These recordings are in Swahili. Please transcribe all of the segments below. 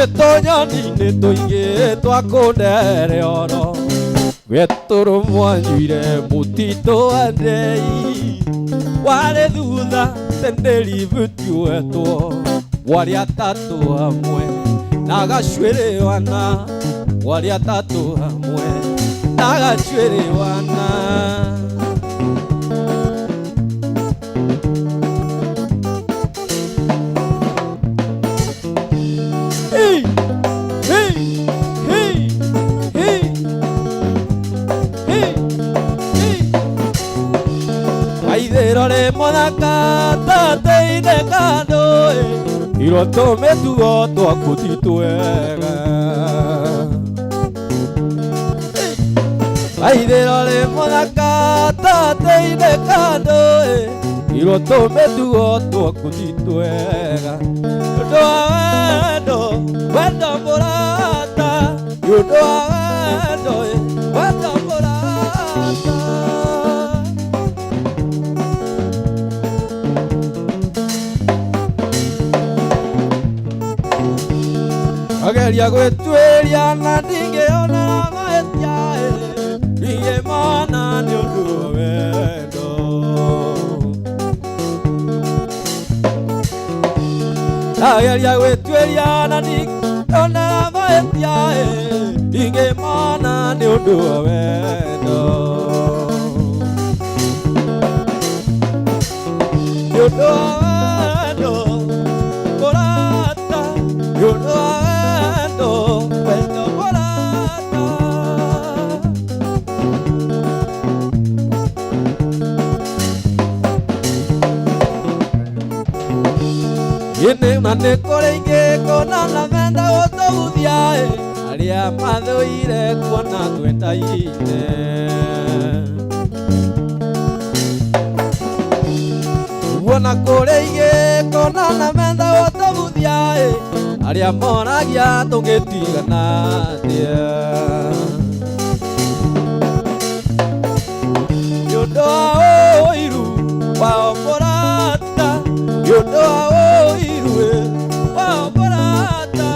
Itonyoni nituingi twakundere oro Weturu mwanjuire mutito andei Wale thutha tenderi vutiwetwo Wali atatu hamwe nagacwĩrĩwana Wali atatu hamwe nagacwĩrĩwana Aithĩrore mũthaka tateine kando Iroto metuo twaku ti twega Aithĩrore mũthaka tateine kando Iroto metuo twaku ti twega Yũndũ wa wendo mũrata Yũndũ wa wendo mũrata Ageria gwĩtuĩria na ndingĩona mahĩtia ndingĩmona nĩ ũndũ wa wendo Ageria gwĩtuĩria na ndingĩona mahĩtia ndingĩmona nĩ ũndũ wa wendo Nĩ ũndũ wa wendo mũrata Nĩ ũndũ wa Yene mane korenge kona na venda otoguthia aria mathuire kuona twendaine Wona korenge kona na venda otoguthia aria moragia tũngĩtigana atia Yũndũ wa ũiru wao mũrata Yũndũ wa ũiru wao mũrata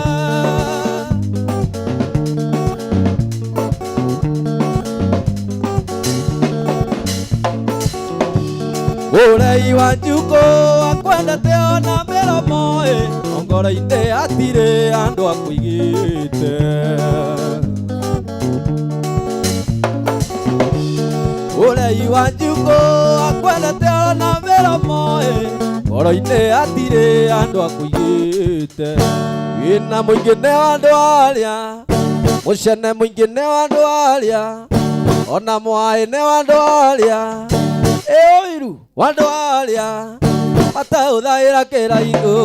Ũrei wa Njuko akwendete ona mĩromo Ngoro-inĩ hatirĩ andũ akũigĩte Ũrei wa Njuko akwendete ona mĩromo Ngoro-inĩ hatirĩ andũ akũigĩte Wĩna mũingĩ nĩ wa andũ arĩa Mũcene mũingĩ nĩ wa andũ arĩa Ona mwaĩ nĩ wa andũ arĩa Ũiru wa andũ arĩa Matahũthagĩra kĩraigũ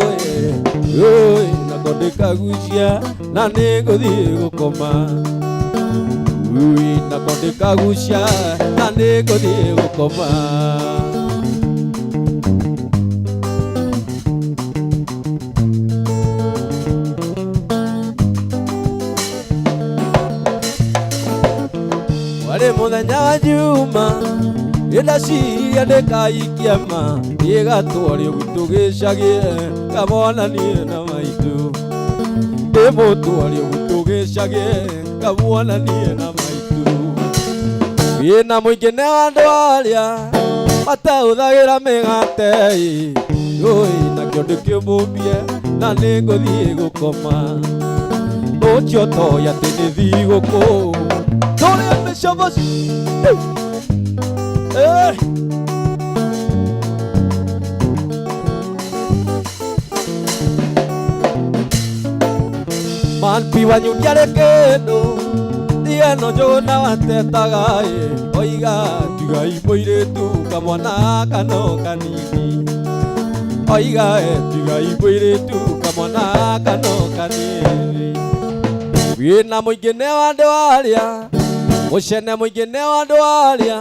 Nako ndĩkagucia na nĩngũthiĩ gũkoma Nako ndĩkagucia na nĩngũthiĩ gũkoma Warĩ mũthenya wa njuma Ndaciria ndĩkaikia ma Ĩgatwarĩo gwitũ gĩcagi Kamonanie na maitũ Ndĩmũtwarĩo gwitũ gĩcagi Kamonanie na maitũ Wĩna mũingĩ nĩ wa andũ arĩa Matahũthagĩra mĩgate Nakĩo ndĩkĩmũmbie na nĩngũthiĩ gũkoma Ũcio toĩ atĩ nĩ thigũkũ Tũrĩa mĩcogoci Manpi wanyu ndiarĩ kĩndũ Ndieno Njũgũna watetaga Oiga tigai mũirĩtu kamwana kano kanini Oiga tigai mũirĩtu kamwana kano kanini Wĩna mũingĩ nĩ wa andũ arĩa Mũcene mũingĩ nĩ wa andũ arĩa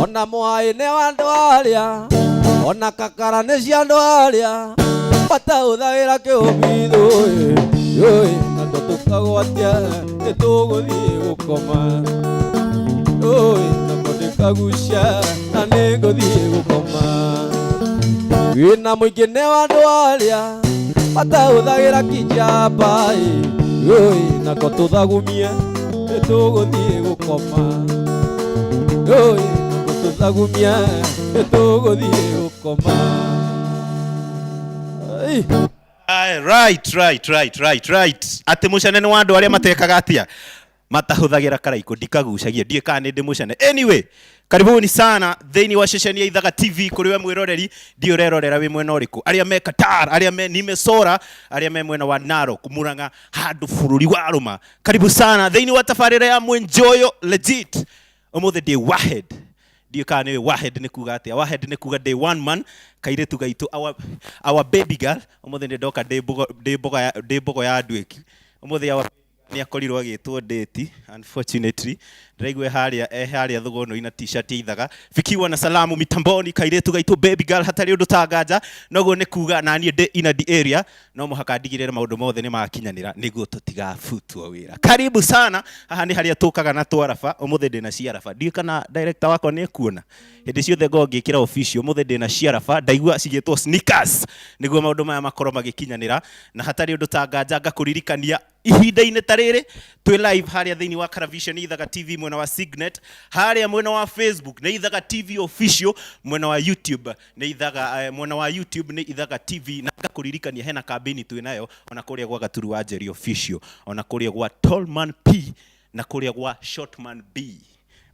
Ona mwaĩ nĩ wa andũ arĩa Ona kakara nĩ cia andũ arĩa Matahũthagĩra kĩũmithũ Nako tũkagwatia nĩtũgũthiĩ gũkoma Nako ndĩkagucia na nĩngũthiĩ gũkoma Wĩna mũingĩ nĩ wa andũ arĩa matahũthagĩra kijamba nako tũthagumie nĩtũgũthiĩ gũkoma nako tũthagumie nĩtũgũthiĩ gũkoma. Right. Ati mucane ni wandu aria matekaga atia matahuthagira karaiko ndikagucagia ndie kana ndi mucane. Anyway, karibuni sana thĩinĩ wa ceceni ya Ithaga TV kuri we mwiroreri ndi urerorera wi mwena uriku aria me Qatar aria me Nimesora aria me mwena wa Narok Murang'a handu bururi wa Ruma. Karibu sana thĩinĩ wa tabarĩra ya Mwenjoyo legit umuthi ndi Wahed ndiye kana we Wahed ni kuga atia. Wahed ni kuga day one man kairetu gaitu our baby girl umuthi ndi ndoka day bogo ya andweki umuthi our ni akorirwo agitwo date unfortunately ndaigwe haria thugono ina t-shirt Ithaga fikiwa na salamu mitamboni kairetu gaitu baby girl hatari undu tangaja noguo ni kuga na nie ina the area no muhaka ndigirire maundu mothe ni makinyanira niguo tutigafutwo wira. Karibu sana haha ni haria tukaga na twarafa umuthi ndina ciarafa ndi kana director wako ni kuona hindi ciothe ngo ngikira official umuthi ndina ciarafa ndaigua cigitwo sneakers niguo maundu maya makoro magikinyanira na hatari undu tangaja ngakuririkania ihinda-inĩ tarĩrĩ twĩ live haria thĩinĩ wa Karavision Ithaga TV mwena wa Signet, haria mwena wa Facebook ni Ithaga TV official, mwena wa YouTube ni Ithaga mwena wa YouTube ni Ithaga TV na ngakuririkania hena campaign twĩ nayo ona kuria gwa Gaturu wa Njeri official ona kuria gwa Tallman P na kuria gwa Shortman B.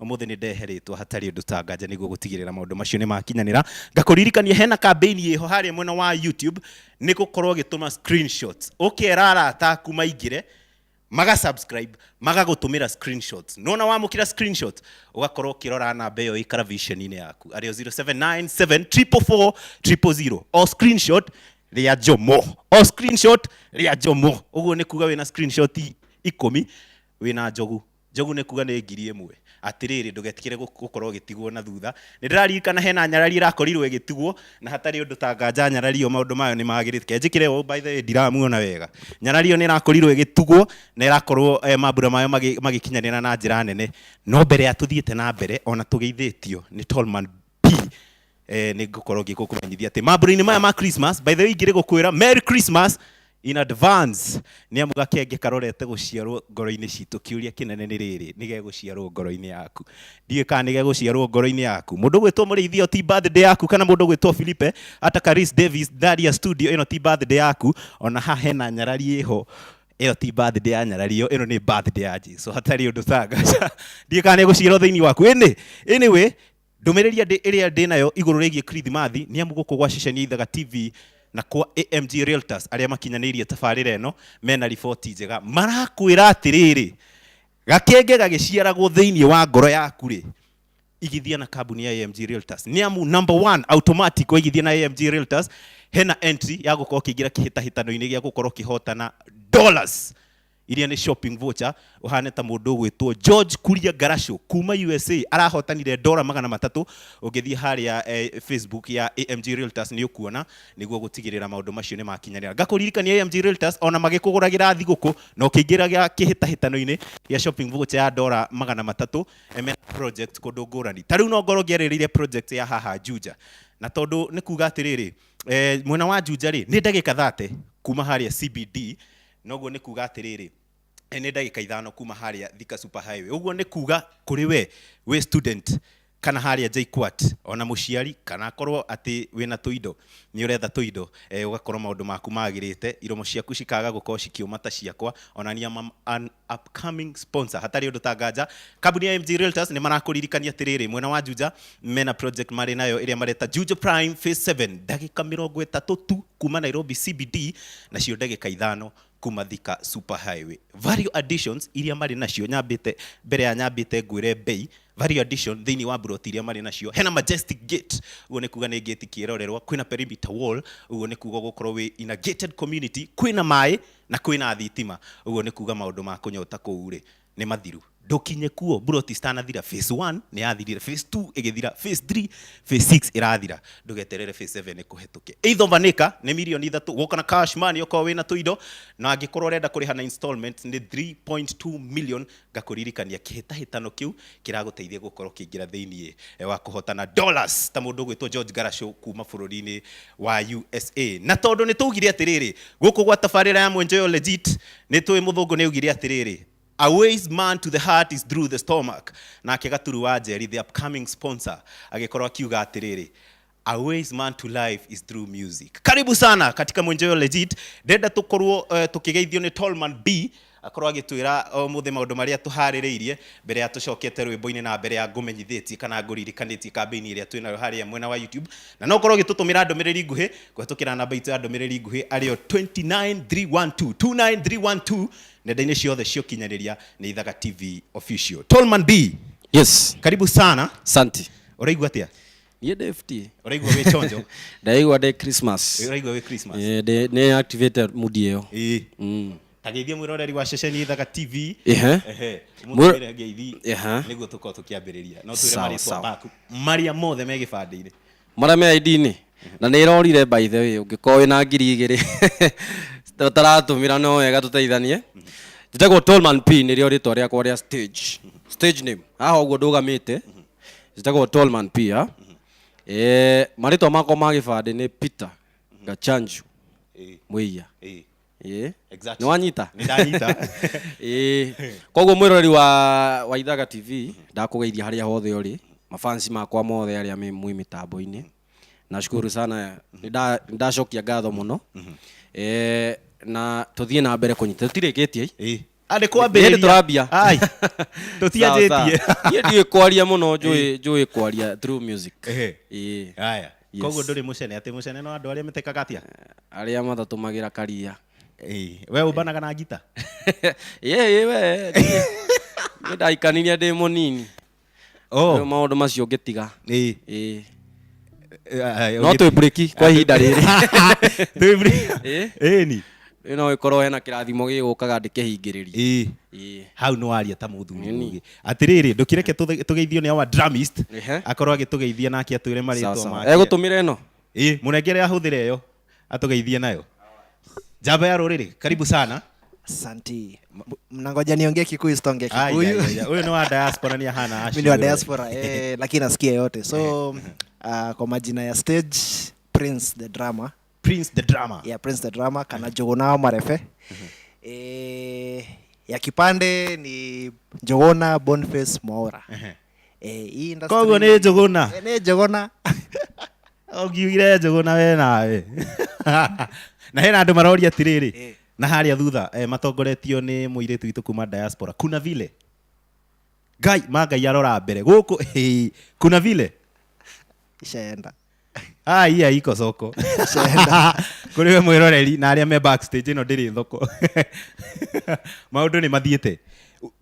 Umuthi ni ndeheretwo hatari undu tangaja niguo gutigirira maundu macio ni makinyanira. Ngakuririkania hena campaign yeho haria mwena wa YouTube ni gukorwo gituma screenshots ukera ataku maingire maga subscribe maga gutumira screenshots nona wamukira screenshot ugakorwo kirora namba iyo i Karavision ine yaku ario 0797444000 o screenshot ria jomo uguo ni kuga wina screenshot 10 wina njogu ni kuga ni 1000 atiriri ndugetikire gukorwo gitigwo na thutha. Ndirarikana hena nyarari irakorirwo igitigwo na hatari undu tangaja nyarari yo maundu mayo ni magirite njikire by the way ndiramuona wega nyarari yo ni irakorirwo igitigwo na irakorwo mambura mayo magikinyanira na njira nene no mbere atuthiete na mbere ona tugeithitio ni Tallman P ni gukorwo ngikukumenyithia ati mambura-ini maya ma Christmas by the way ngire gukwira Merry Christmas in advance ni amuga kenge karorete guciarwo ngoro-ini citu kiuria kinene ni riri nige guciarwo ngoro-ini yaku ndie kana nige guciarwo ngoro-ini yaku mundu gwitwo Murithio ti birthday yaku kana mundu gwitwo Philippe ata Karis Davis Daria studio ino ti birthday yaku ona ha hena nyarari iho iyo ti birthday ya nyarari yo ino ni birthday ya Jesu hatari undu tangaca ndie kana guciarwo thiini waku anyway ndumireria iria ndi nayo iguru rigie Christmathi ni amuguko gwa ceceni Ithaga TV na kwa AMG Realtors aria makinyanirie tabarira eno mena riboti njega marakwira atiriri gakenge gagiciaragwo thiini wa ngoro yaku ri igithia na kambuni ya AMG Realtors ni amu number 1 automatic igithia na AMG Realtors hena entry ya gukorwo kigira kihitahitano-ini gia gukorwo kihotana dollars iria ni shopping voucher uhane ta mundu gwitwo George Kuria Garasho kuma USA arahotanire $300 ugithie haria Facebook ya AMG Realtors ni ukuona niguo gutigirira maundu macio ni makinyanira. Ngakuririkania AMG Realtors ona magikuguragira thiguku no kingiraga kihitahitano-ini ya shopping voucher ya $300 project kundu ngurani tariu no ngoro ngerereire project ya haha Juja na tondu ni kuga atiriri mwena wa Juja ri ni ndagika 30 kuma haria CBD noguo ni kuga atiriri ni ndagika 5 kuma haria Thika Super Highway uguo ni kuga kuri we student kana haria JKUAT ona muciari kana korwo ati wina tuindo ni uretha tuindo ugakorwo maundu maku magirite iromo ciaku cikaga gukorwo cikiuma ta ciakwa ona ni an upcoming sponsor hatari undu tangaja kambuni ya AMG Realtors ni marakuririkania atiriri mwena wa Juja mena project mari nayo iria mareta Juja Prime Phase 7 ndagika 30 tu kuma Nairobi CBD na cio ndagika 5 kuma Thika Super Highway. Value additions iria mari nacio nyambite mbere ya nyambite ngwire bei value addition thiini wa broti iria mari nacio hena Majestic Gate ugo ni kuga ni gate kirorerwa kwina perimeter wall ugo ni kuga gukorwo we in a gated community kwina mai na kwina thitima ugo ni kuga maundu ma kunyota kuu ri ni mathiru ndukinye kuo buroti stanathira phase 1 ni yathirire phase 2 igithira phase 3 phase 6 irathira ndugeterere phase 7 ikuhituke either vanika ni milioni 3 woka na cash money uko wina tuindo na angikorwo renda kuriha na installment ni 3.2 million gakuririkania kihitahitano kiu kiraguteithia gukorwo kingira thiini wa kuhotana dollars ta mundu gwitwo George Garasho kuma bururi-ini wa USA na tondu ni tugire atiriri guku gwa tafarira ya Mwenjoyo Legit ni twi muthungu ni ugire atiriri a wise man to the heart is through the stomach na Gaturu wa Jerry the upcoming sponsor agikorwo akiuga atiriri a wise man to life is through music. Karibu sana katika Mwenjoyo Legit. Ndenda tukorwo tukigeithio ni Tallman B akorwo agitwira muthe maundu maria tuhaririirie mbere ya tucokete rwimbo-ini na mbere ya ngumenyithitie kana nguririkanitie campaign iria twinayo haria mwena wa YouTube na no korwo gitutumira ndomereri nguhi kwetukira namba itu ya ndomereri nguhi ario 29312 29312 nenda-ini ciothe ciokinyaniria ni Ithaga TV official. Tallman B, Yes. karibu sana. Santi. Uraigua atia? Ye DFT. Uraigua we chonjo? Ndaigua de Christmas. Uraigua we Christmas? Ne activated mood iyo. Tageithia mwiroreri wa ceceni Ithaga TV. Mutumire ngeithi niguo tukorwo tukiambiriria no twire maritwa baku maria mothe me gibande-ini mara me ID-ini na nä irorire by the way ũngĩkorwo wĩna ngiri 2 tũtaratũmĩra no wega tũteithanie. Njĩtagwo Tallman P nĩrĩo rĩtwa rĩakwa rĩa stage name haha ũguo ndũgamĩte. Njĩtagwo Tallman P marĩtwa makwa ma gĩbandĩ nĩ Peter Gachanju Mũiya. Exactly. Nĩ wanyita? Nĩ ndanyita. Koguo mwĩroreri wa Ithaga TV ndakũgeithia harĩa hothe ũrĩ mafansi makwa mothe arĩa me mĩtambo-inĩ. Nashukuru sana ndacokia ngatho muno na tuthie na mbere kunyita tutirĩkĩtie ande kwambĩrĩria turambia ai tutianjĩtie ye ndiĩ kwaria muno njũĩ kwaria through music haya koguo ndũrĩ mũcene atĩ mũcene no andũ arĩa metekaga atia arĩa mathatũmagĩra karia we ũmbanaga na ngita we nĩ ndaikanirie ndĩ mũnini maũndũ macio ngĩtiga no twĩ break kwa ihinda rĩrĩ twĩ break ni no ikorwo hena kĩrathimo gĩgũkaga ndĩkĩhingĩrĩrie hau no aria ta mũthuri atirĩrĩ ndũkĩreke tũgeithio nĩ our drumist akorwo agĩtũgeithia nake atwĩre marĩtwa make egũtũmĩra ĩno mũnengere ahũthĩre yo atũgeithie nayo Jamba ya rũrĩrĩ karibu sana. Asante. Mnangoja niongee Kikuyu sitonge Kikuyu. Huyo ni wa diaspora ni hana ashi. Mimi ni wa diaspora lakini nasikia yote. So kwa majina ya stage Prince the Drama. Prince the Drama. Yeah, Prince the Drama kana Jogona Marefe. Ya kipande ni Jogona Boniface Mwaura. Hii industry. Kogo ni Jogona. Ni Jogona. Ogiugire Jogona we nawe. Na hena andu maroria tiriri na haria thutha matongoretio ni muiritu witu kuma diaspora kuna vile Ngai Ngai arora mbere guku kuna vile ishaenda iya iko soko kuri we mwiroreri na aria me backstage ino ndiri thoko maundu ni mathiete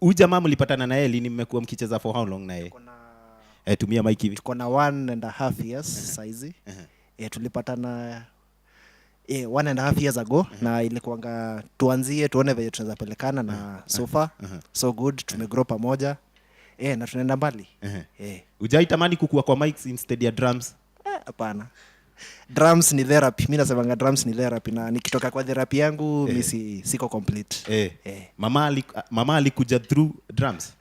uja mlipatana na Eli ni mmekuwa mkicheza for how long na yeye tumia mic hivi tuko na 1.5 years saizi tulipatana 1.5 years ago na ilikuanga tuanzie tuone vile tunaweza pelekana na so far so good tumegrow pamoja na tunaenda mbali Hujaitamani kukua kwa mics instead ya drums? Hapana. Drums ni therapy. Mimi nasemanga drums ni therapy na nikitoka kwa therapy yangu mimi siko complete. Mama alikuja through drums?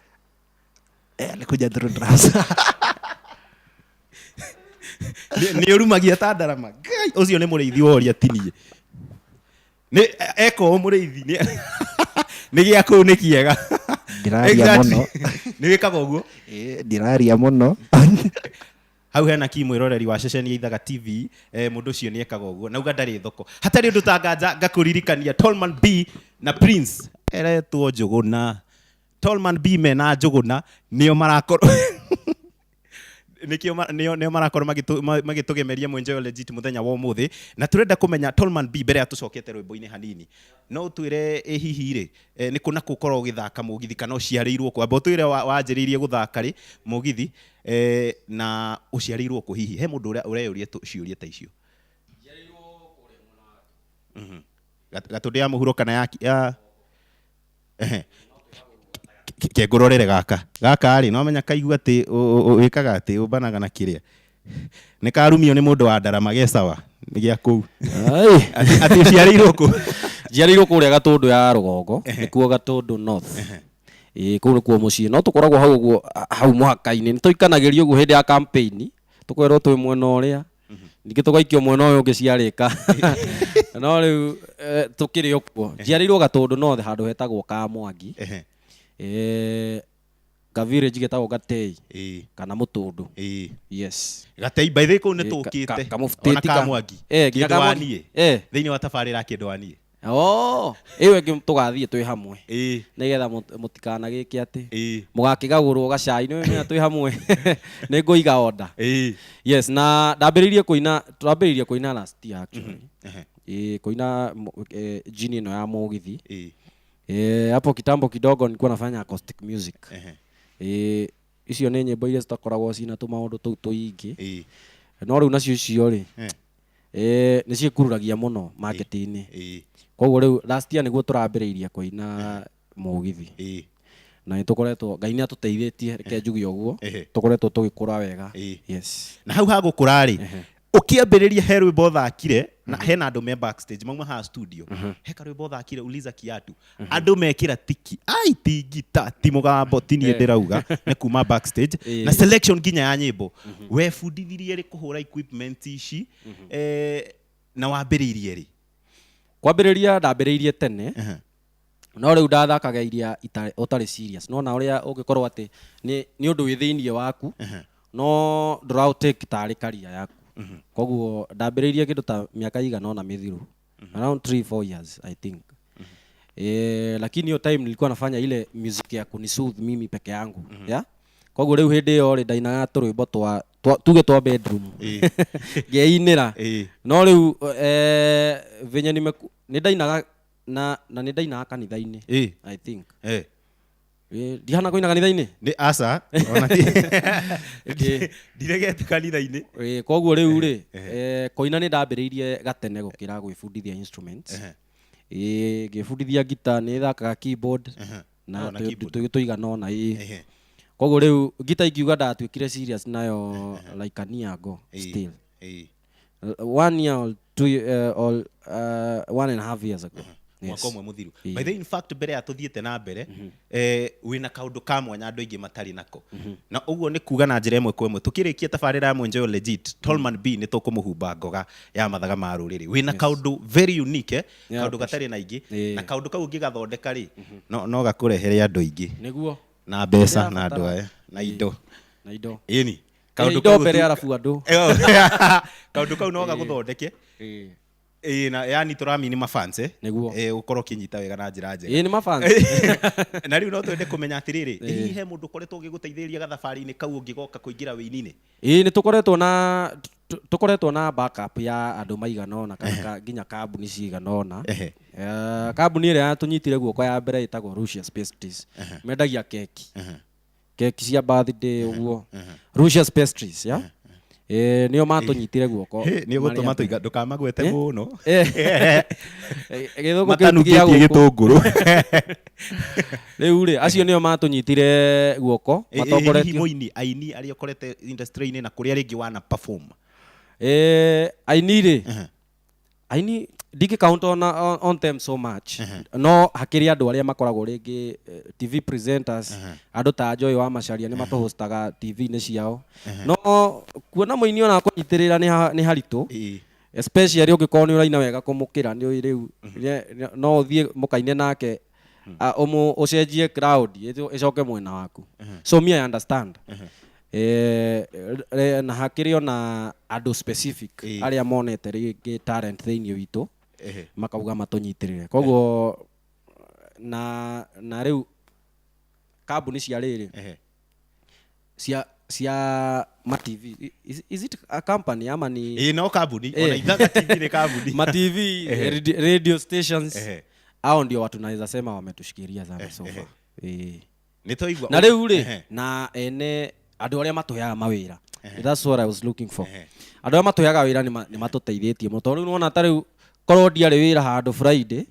Alikuja through drums. Ni urumagia ta ndarama. Ngai ucio ni muriithi woria tinie. Ni eko muriithi ni gia kuu ni kiega. Ndiraria muno. Ni wikaga uguo? Ndiraria muno. Hau hena kimwiroreri wa ceceni ya Ithaga TV mundu ucio ni ekaga uguo nauga ndari thoko hatari undu tanganja ngakuririkania Tallman B na Prince eretwo Jogona. Tallman B mena Jogona nio marakorwo nio marakorwo magitugemeria Mwenjoyo Legit muthenya wa umuthi na turenda kumenya Tallman B mbere atucokete rwimbo-ini hanini no twire hihi ri ni kuna gukorwo githaka mugithi kana uciarirwo kwa twire wanjiririe guthaka ri mugithi na uciarirwo ku hihi he mundu ureyuria ciuria ta icio ciarirwo kure muna gatundu ya muhuro kana ya ke ngurorere gaka ri no menya kaigua ati wikaga ati ubanaga na kiria ni karumio ni mundu wa Ndarama Gecawa ni gia kuu ati ciarĩirwo ku njiarĩirwo kũrĩa Gatũndũ ya rũgongo nĩkuo Gatũndũ North kũu nĩkuo mũciĩ no tũkoragwo hau mũhaka-inĩ nĩtũikanagĩrio ũguo hĩndĩ ya campaign tũkwĩrwo twĩ mwena ũrĩa ningĩ tũgaikio mwena ũyũ ũngĩ ciarĩka no rĩu tũkĩrĩ okuo njiarĩirwo Gatũndũ North handũ hetagwo Kamwangi ka village getagwo Gatei kana Mũtũndũ yes Gatei by the way kũu nĩtũkĩte ona Kamwangi Kĩndũ-wa-niĩ thĩinĩ wa tabarĩra Kĩndũ-wa-niĩ ĩyo ĩngĩ tũgathiĩ twĩ hamwe nĩgetha mũtikanagĩke atĩ mũgakĩgagũrwo gacai nĩwĩmenya twĩ hamwe nĩngũiga order yes na twambĩrĩirie kũina last year actually kũina jini ĩno ya mũgithi hapo kitambo kidogo nilikuwa nafanya acoustic music icio nĩ nyĩmbo iria citakoragwo cina tũmaũndũ tũu tũingĩ no rĩu nacio icio rĩ nĩciĩkururagia mũno market-inĩ koguo rĩu last year nĩguo tũrambĩrĩirie kũina mũgithi na nĩtũkoretwo Ngai nĩatũteithĩtie reke njuge ũguo tũkoretwo tũgĩkũra wega yes na hau hagũkũra rĩ ukiambĩrĩria he rwĩmbo thakire na hena andũ me backstage mauma ha studio he karwĩmbo thakire Uliza Kiatu andũ mekĩra tiki ai ti ngita ti mũgambo ti niĩ ndĩrauga nĩ kuma backstage na selection nginya ya nyĩmbo webundithirie rĩ kũhũra equipment ici na wambĩrĩirie rĩ kwambĩrĩria ndambĩrĩirie tene no rĩu ndathakaga iria ũtarĩ serious no na ũrĩa ũngĩkorwo atĩ nĩ ũndũ wĩ thĩinĩ waku no ndũraũtake tarĩ career yaku koguo ndambĩrĩirie kĩndũ ta mĩaka igana ona mĩthiru around 3-4 years I think lakini hiyo time nilikuwa nafanya ile music ya kunisoothe mimi peke yangu ya koguo rĩu hĩndĩ ĩyo rĩ ndainaga tũrwĩmbo tuge twa bedroom ngeinĩra no rĩu venye nĩndainaga na nĩndainaga kanitha-inĩ I think ndihana kũina kanitha-inĩ nĩ aca ona ndiregete kanitha-inĩ koguo rĩu rĩ kũina nĩndambĩrĩirie gatene gũkĩra gwĩbundithia instruments ngĩbundithia guitar nĩthakaga keyboard na tũigana ona koguo rĩu guitar ingiuga ndatuĩkire serious nayo like a year ago still 1 year or 1.5 years ago mwaka ũmwe mũthiru by the in fact mbere ya tũthiĩte na mbere wĩna kaũndũ ka mwanya andũ aingĩ matarĩ nako na ũguo nĩ kuga na njĩra ĩmwe kwa ĩmwe tũkĩrĩkia tabarĩra ya Mwenjeo Legit Tallman B nĩ tũkũmũhumba ngoga ya mathaga ma rũrĩrĩ wĩna kaũndũ very unique kaũndũ gatarĩ na ingĩ na kaũndũ kau ũngĩgathondeka rĩ no gakũrehere andũ aingĩ nĩguo na mbeca na andũ aya na indo ĩni kaũndũ kau mbere arabu andũ kaũndũ kau no gagũthondeke na yani turamini mafans nĩguo ukorwo kinyita wega na njĩra njega nĩ mafans na rĩu no twende kũmenya atĩrĩrĩ hihi he mũndũ ũkoretwo ũgĩgũteithĩrĩria gathabarĩ-inĩ kau ũngĩgoka kũingĩra wĩini-inĩ nĩ tũkoretwo na backup ya andũ maigana ona kana nginya kambuni cigana ona kambuni ĩrĩa yatũnyitire guoko ya mbere ĩtagwo Lucius Pastries mendagia keki cia birthday ũguo Lucius Pastries ya nĩo matũnyitire guoko nĩ ũgũtũma tũiga ndũkamagwete mũno gĩthũngũ matanukĩtie gĩtũngũrũ rĩu rĩ acio nĩo matũnyitire guoko matongoretie mũini aini arĩa ũkorete industry-inĩ na kũrĩa rĩngĩ wana perform aini rĩ aini ndingĩcount on them so much no hakĩrĩ andũ arĩa makoragwo rĩngĩ TV presenters andũ ta Joy wa Macharia nĩ matũhostaga TV-inĩ ciao no kuona mũini ona kũnyitĩrĩra nĩ haritũ especially ũngĩkorwo nĩ ũraina wega kũmũkĩra nĩ rĩu no ũthiĩ mũkaine nake ũcenjie crowd ĩcoke mwena waku so me I understand na hakĩrĩ ona andũ specific arĩa monete rĩngĩ talent thĩinĩ witũ makauga matũnyitĩrĩre koguo na rĩu kambuni cia rĩrĩ cia ma TV is it a company ama ni no kambuni ona ithaga TV ni kambuni ma TV radio stations hao ndio watu naweza sema wametushikilia sana so far nitoigwa na rĩu rĩ na ene andũ arĩa matũheaga mawĩra that's what I was looking for andũ arĩa matũheaga wĩra nĩ matũteithĩtie mũno tondũ rĩu nĩwona ta rĩu korwo ndiarĩ wĩra handũ Friday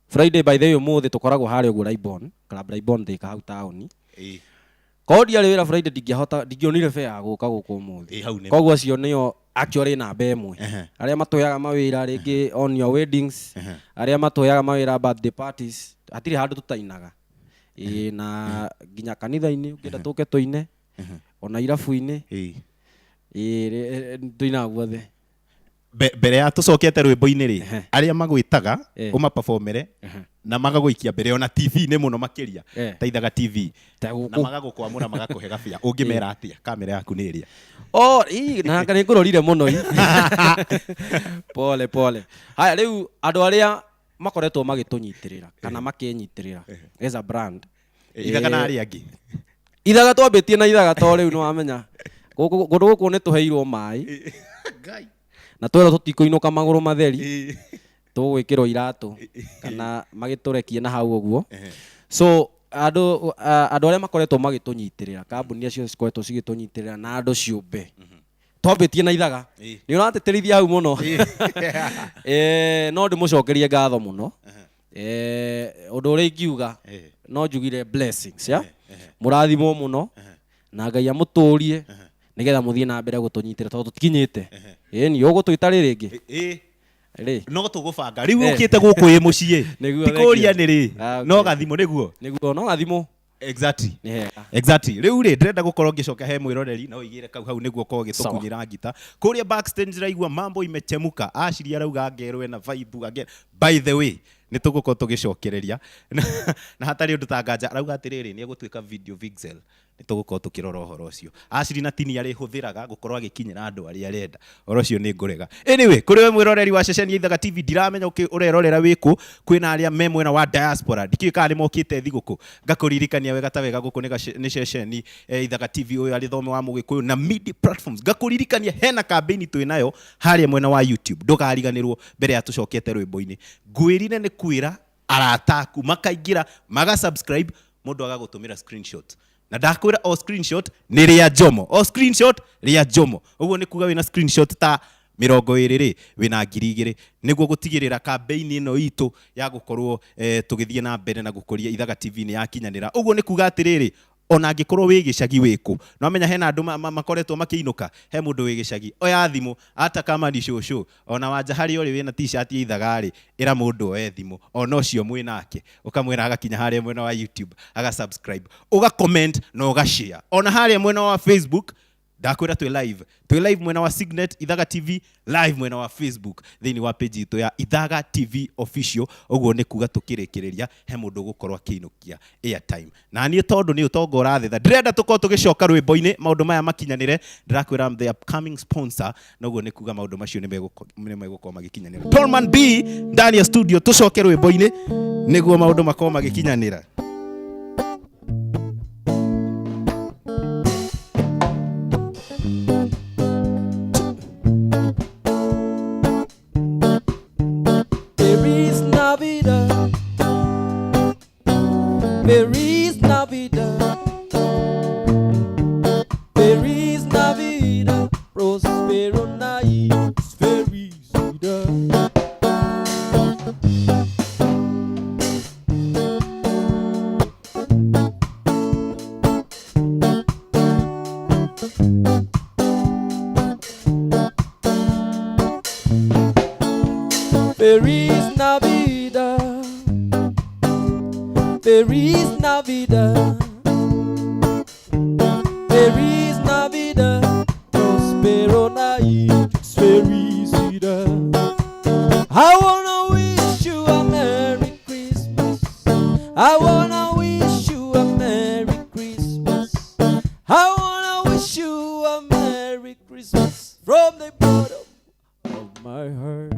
Friday by the way umuthi tukoragwo harĩa ũguo Raibon, Club Raibon Thika hau taũni. Kodia rĩ wĩra Friday ndingĩonire fare ya gũka gũkũ umuthi. Koguo acio nĩo actually namba ĩmwe. Arĩa matũyaga mawĩra rĩngĩ on your weddings, arĩa matũyaga mawĩra birthday parties, hatirĩ handũ tũtainaga. Na nginya kanitha-inĩ ũngĩenda tũke tũine, ona irabu-inĩ. Tũinaga guothe. Mbere ya tũcokete rwĩmbo-inĩ rĩ, arĩa magwĩtaga ũmaperformere na magagũikia mbere ona TV-inĩ mũno makĩria ta Ithaga TV na magagũkwamũra magakũhe gabia ũngĩmera atĩa kamera yaku nĩ ĩrĩa na nĩ ngũrorire mũno pole haya rĩu andũ arĩa makoretwo magĩtũnyitĩrĩra kana makĩnyitĩrĩra as a brand Ithaga na arĩa angĩ Ithaga twambĩtie na Ithaga to rĩu nĩ wamenya kũndũ gũkũ nĩ tũheirwo maĩ na twero tũtikũinũka magũrũ matheri tũgwĩkĩrwo iratũ kana magĩtũrekie na hau ũguo. So andũ arĩa makoretwo magĩtũnyitĩrĩra kambuni acio cikoretwo cigĩtũnyitĩrĩra na andũ ciũmbe twambĩtie na Ithaga nĩ ũratĩtĩrithia hau mũno no ndĩmũcokerie ngatho mũno ũndũ ũrĩa ingiuga no njugire blessings mũrathimwo mũno na Ngai amũtũrie nigetha muthie na mbere gũtũnyitĩra tondũ tũtikinyĩte ni ũgũtwĩta rĩ rĩngĩ no tũgũbanga rĩu ũkĩte gũkũ ĩ mũciĩ tikũria nĩ rĩ no gathimo nĩguo no gathimo exactly rĩu rĩ ndĩrenda gũkorwo ngĩcoka he mwĩroreri na ũigĩre kau hau nĩguo korwo gĩtũkunyĩra ngita kũrĩa backstage raigua mambo imechemuka Ashiri arauga ngerwe na vibe again by the way nĩ tũgũkorwo tũgĩcokereria na hatarĩ ũndũ ta nganja arauga atĩrĩrĩ nĩ egũtuĩka video vixel nĩ tũgũkorwo tũkĩrora ũhoro ũcio Ashiri na tini arĩhũthĩraga gũkorwo agĩkinyĩra andũ arĩa arenda ũhoro ũcio nĩ ngũrega anyway kũrĩ we mwĩroreri wa ceceni ya Ithaga TV ndiramenya ũrerorera wĩkũ kwĩna arĩa me mwena wa diaspora ndikĩũĩ kana nĩ mokĩte thigũkũ ngakũririkania wega ta wega gũkũ nĩ ceceni Ithaga TV ũyũ arĩ thome wa mũgĩkũyũ na media platforms ngakũririkania hena campaign twĩnayo harĩa mwena wa YouTube ndũkariganĩrwo mbere ya tũcokete rwĩmbo-inĩ ngwĩrire nĩ kwĩra arata aku makaingĩra magasubscribe mũndũ agagũtũmĩra screenshot na ndakwĩra o screenshot nĩ rĩa Jomo o screenshot rĩa Jomo ũguo nĩ kuga wĩna screenshot ta 20 rĩ wĩna 2,000 nĩguo gũtigĩrĩra campaign ĩno itũ ya gũkorwo tũgĩthiĩ na mbere na gũkũria Ithaga TV nĩ yakinyanĩra ũguo nĩ kuga atĩrĩrĩ ona angĩkorwo wĩ gĩcagi wĩkũ no amenya hena andũ makoretwo makĩinũka he mũndũ wĩ gĩcagi oya thimũ ata kama ni shosho ona wanja harĩa ũrĩ wĩna t-shirt ya Ithaga rĩ ĩra mũndũ oe thimũ ona ũcio mwĩ nake ũkamwĩra agakinya harĩa mwena wa YouTube agasubscribe ũgacomment na ũgashare ona harĩa mwena wa Facebook ndakwĩra twĩ live mwena wa Signet Ithaga TV live mwena wa Facebook thĩinĩ wa page itũ ya Ithaga TV official ũguo nĩ kuga tũkĩrĩkĩrĩria he mũndũ gũkorwo akĩinũkia airtime na niĩ tondũ nĩ ũtongo ũrathetha ndĩrenda tũkorwo tũgĩcoka rwĩmbo-inĩ maũndũ maya makinyanĩre ndĩrakwĩra the upcoming sponsor na ũguo nĩ kuga maũndũ macio nĩ megũkorwo magĩkinyanĩra Tolman B ndani ya studio tũcoke rwĩmbo-inĩ nĩguo maũndũ makorwo magĩkinyanĩra Feliz Navidad, Feliz Navidad, Prospero Nights, Felicidad. Feliz Navidad, Feliz Navidad, Feliz Navidad, Prospero Nights, Felicidad. I wanna wish you a Merry Christmas. I wanna wish you a Merry Christmas. I wanna wish you a Merry Christmas from the bottom of my heart.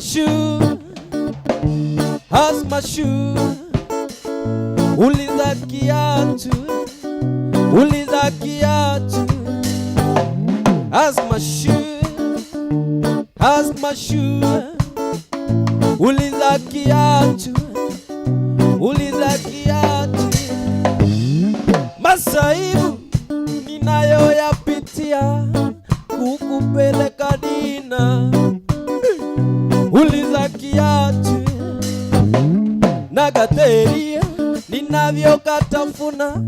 shoe, ask my shoe. Uliza kiatu, uliza kiatu. Ask my shoe, ask my shoe. Uliza kiatu, uliza kiatu. Masaibu ninayoyapitia kukupeleka dina. Uliza kiatu na gateri ninavyokatafuna,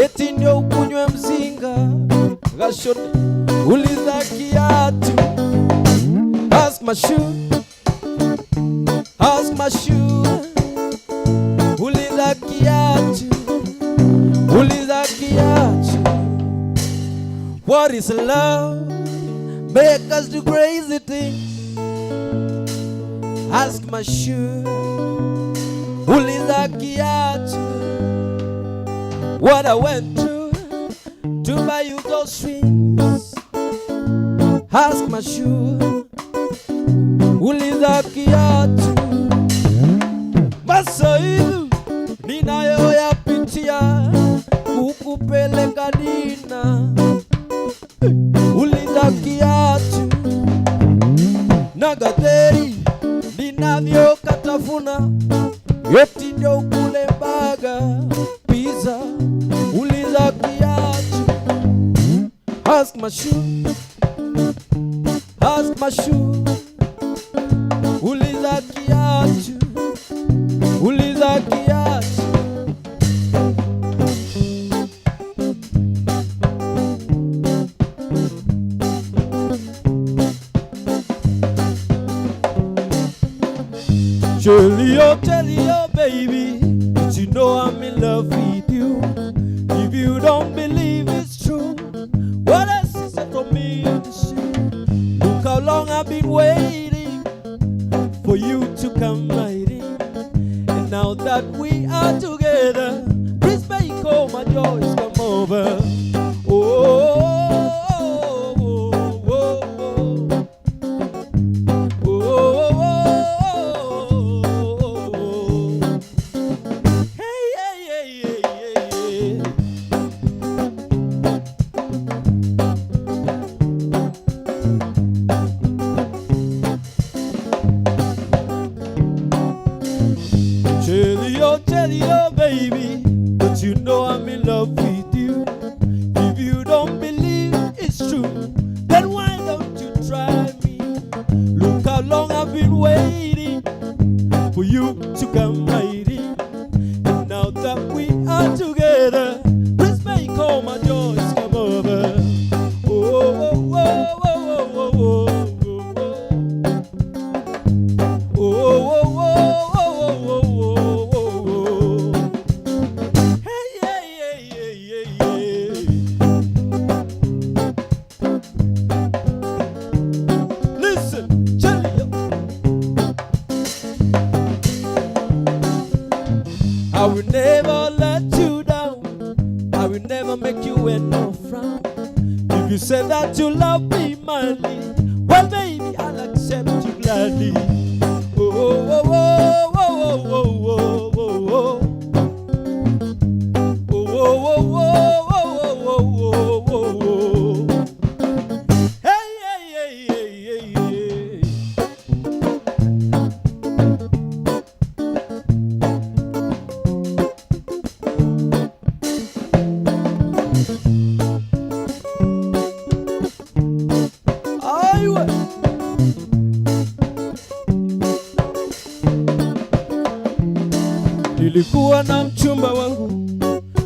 eti ndio ukunywe mzinga gashoni. Uliza kiatu, ask my shoe, ask my shoe. Uliza kiatu, uliza kiatu. What is love? Make us do crazy things. Ask my shoe, uliza kiatu. What I went through to buy you those rings. Ask my shoe, uliza kiatu. Masaibu ninayoyapitia kukupeleka dina. Uliza kiatu na gateri ninavyokatafuna, eti ndio ukule baga pizza. Uliza kiatu, ask my shoe, ask my shoe. Uliza kiatu, uliza kiatu. Tell you, baby, that you know I'm in love with you. If you don't believe it's true, what else is there for me to say? Look how long I've been waiting for you to come right in. And now that we are together, please make all my joys come over. Oh, tell you, baby, that you know I'm in love with you. If you don't believe it's true, then why don't you try me? Look how long I've been waiting for you to come right in. And now that we are together, please make all my joys come over. Oh, oh, oh, oh, oh, oh, oh. I will never let you down. I will never make you wear no frown. If you say that you love me madly, well, baby, I'll accept you gladly. Oh, oh, oh, oh, oh, oh, oh, oh, oh. Oh, oh, oh, oh, oh, oh, oh, oh. Hey, hey, hey, hey, hey, hey. Nilikuwa na mchumba wangu,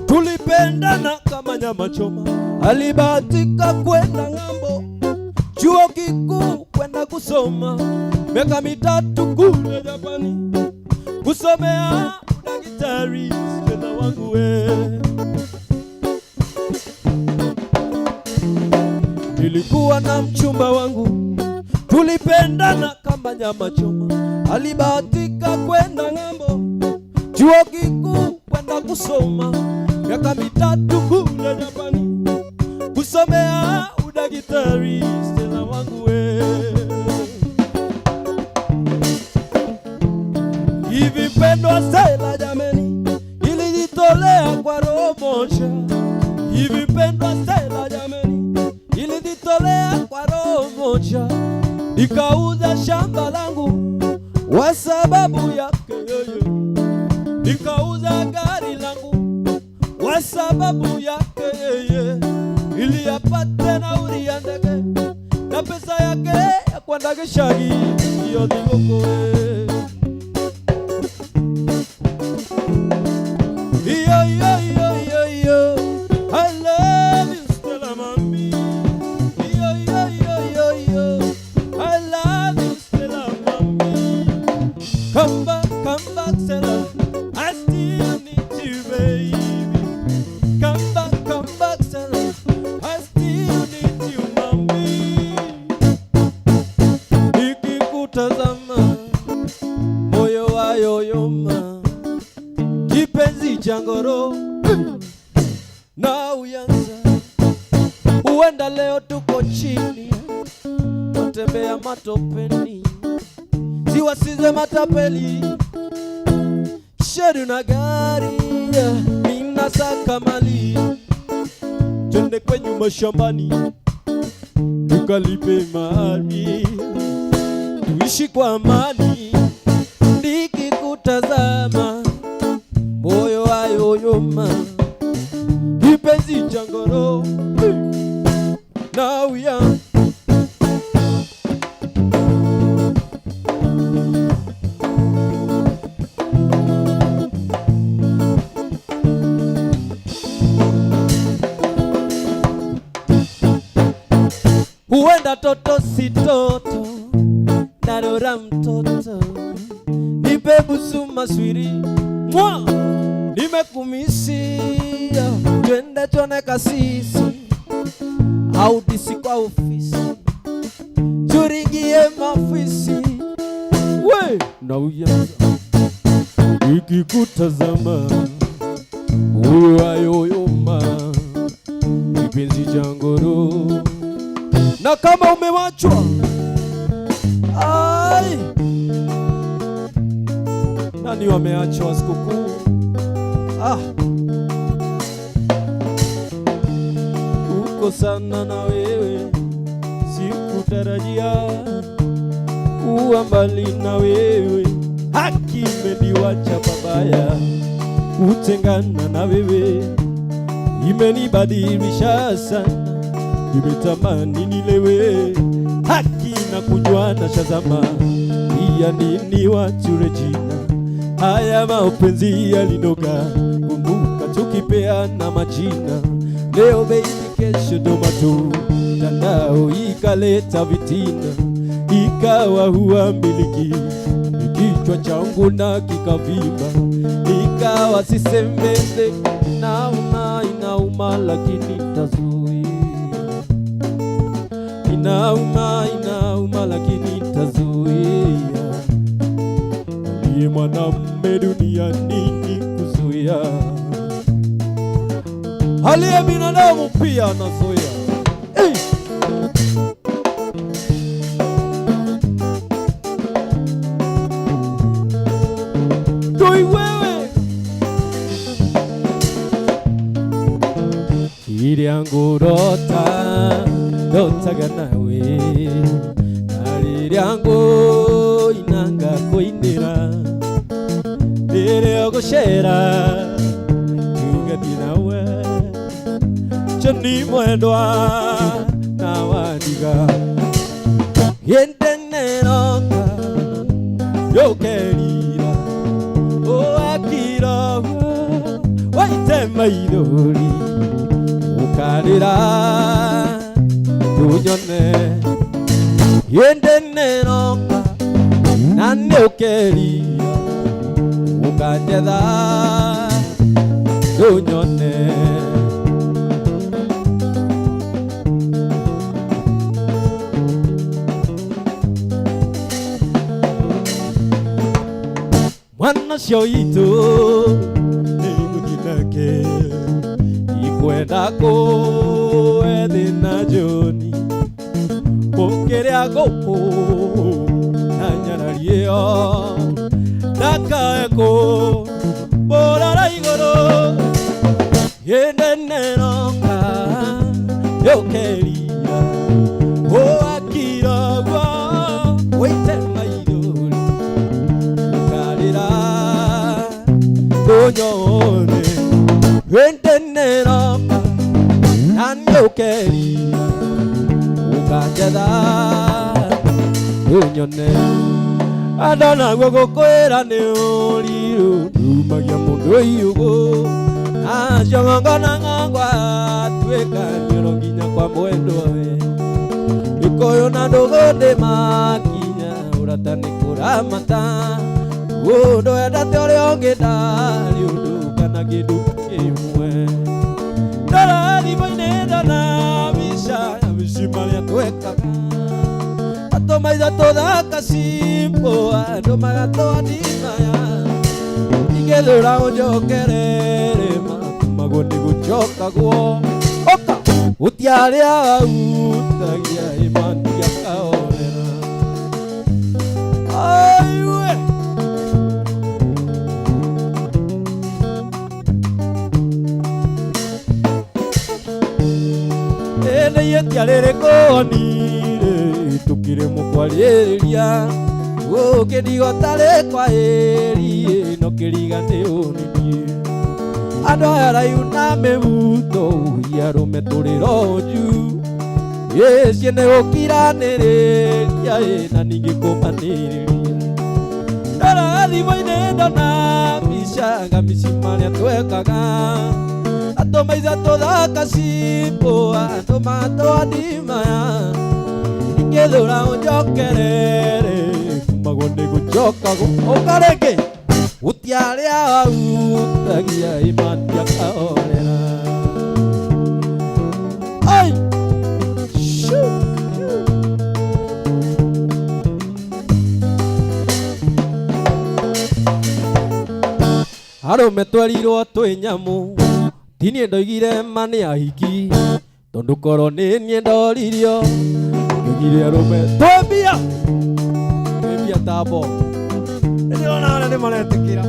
tulipendana kama nyama choma. Alibahatika kwenda ng'ambo, chuo kikuu kwenda kusoma. Miaka mitatu kule Japani, kusomea udaktari. Tena wangu nilikuwa na mchumba wangu, tulipendana kama nyama choma. Alibahatika kwenda ng'ambo, chuo kikuu kwenda kusoma. Miaka mitatu kule Japani, kusomea udaktari. Tena wangu Stella jameni, ilijitolea kwa roho moja. Hivi pendwa Stella jameni, ilijitolea kwa roho moja. Nikauza shamba langu kwa sababu yake yeye, nikauza gari langu kwa sababu yake yeye, ili apate nauli ya ndege na pesa yake ya kwenda Gishagi iyo Thigũkũ. I love you Stella mami. I love you Stella mami. Come back Stella, I still need you baby. Come back Stella, I still need you mami. Nikikutazama moyo wayoyoma, kipenzi changoro na uyanza. Huenda leo tuko chini, watembea matopeni, siwasize matapeli. Shedu na gari, mina saka mali, twende kwenye mashambani tukalipe mahari, tuishi kwa amani. Nikikutazama moyo wayoyoma, kipenzi changoro na uyanza. Huenda toto si toto, narora mtoto, nipe busu maswiri mwa, nimekumisia, twende tuone kasisi au disi kwa ofisi, turingie mafisi. We na uyanza, nikikutazama moyo wayoyoma, kipenzi changoro. Na kama umewachwa, ai, nani wameachwa sikukuu? Uko sana na wewe, sikutarajia kuwa mbali na wewe. Haki imeniwacha babaya, kutengana na wewe imenibadilisha sana. Nimetamani nilewe, haki na kujuana shazama, pia nini wachure jina. Haya mapenzi yalinoga, kumbuka tukipeana majina. Leo baby kesho tomato, tandao ikaleta vitina, ikawa huambiliki, kichwa changu na kikavimba, ikawa sisemeze, inauma lakini tazuia. Inauma lakini tazuia. Aliye mwanamume duniani kuzuia, aliye binadamu pia anazuia. Hey! Toi wewe iriangu dotaga nawe, nariryangu inanga kuinira, iriogocera tugati nawe, choni mwendwa na wadiga yendeneroka yokerira oakira waite maithori ukarira tunyone yendeneroka nane ukerira ukanjetha tunyone. Mwana cio itu nĩgũthinake ikwenda kũethi na Joni mũkĩrĩa ngũkũ na nyarari ĩyo kaeko borara igoro yenenenoka yokeria o akiragwa oite maidori ukarira tonyone yenenenoka nanyokeria ukajeda tonyone adana gugukwira ni uriru ndumagia mundu iyugu aciongonga ngangwa twika nyoro nginya kwa mwendowe ikoyo na ndugundi makinya uratani kuramata undu endate uria ungi ndari undu kana kindu kimwe ndarathimo-ini ndona bica maria twekaga atomaitha tuthaka simbo andu magatwanimaya igethura unjokerere matumagwo ni gucokagwo oka gutiaria utagia imani akaorera aiwe ene yetiarere konire tukire mukwariria ukĩndigotare kwa ĩri no kĩrigane ũninie andũ aya raihu na mĩbuto iarũme tũrĩro nju ciene gũkiranĩrĩria na ningĩ kũmanĩrĩria ndora thimũ-inĩ ndona mbica ngamici marĩa twekaga atũmaica tũthaka cimbo andũ matwandimaya ingĩthũra ũnjokerere magone guchoka ukareke utiaria utagia imani akaorera ai arume twerirwo twi nyamu tini ndoigire mani ahiki tondu korwo ni nie ndoririo ngigire arume twambia tabo ndio naona ni maretikira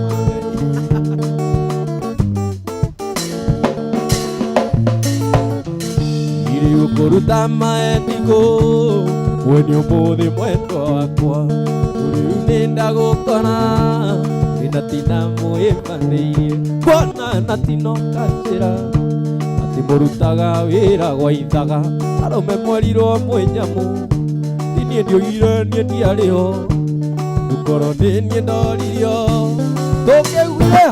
iri ukuruta maendigo weni umuthi mwendwa wakwa uriu ninda gukora inatina muimanĩirie kuona natino kanjĩra ati mũrutaga wĩra gwa ithaga arũme mwerirwo mwĩnyamu tiniĩ ndiogire niĩ ndiarĩho Ukoro nini ndoririo tũkĩguire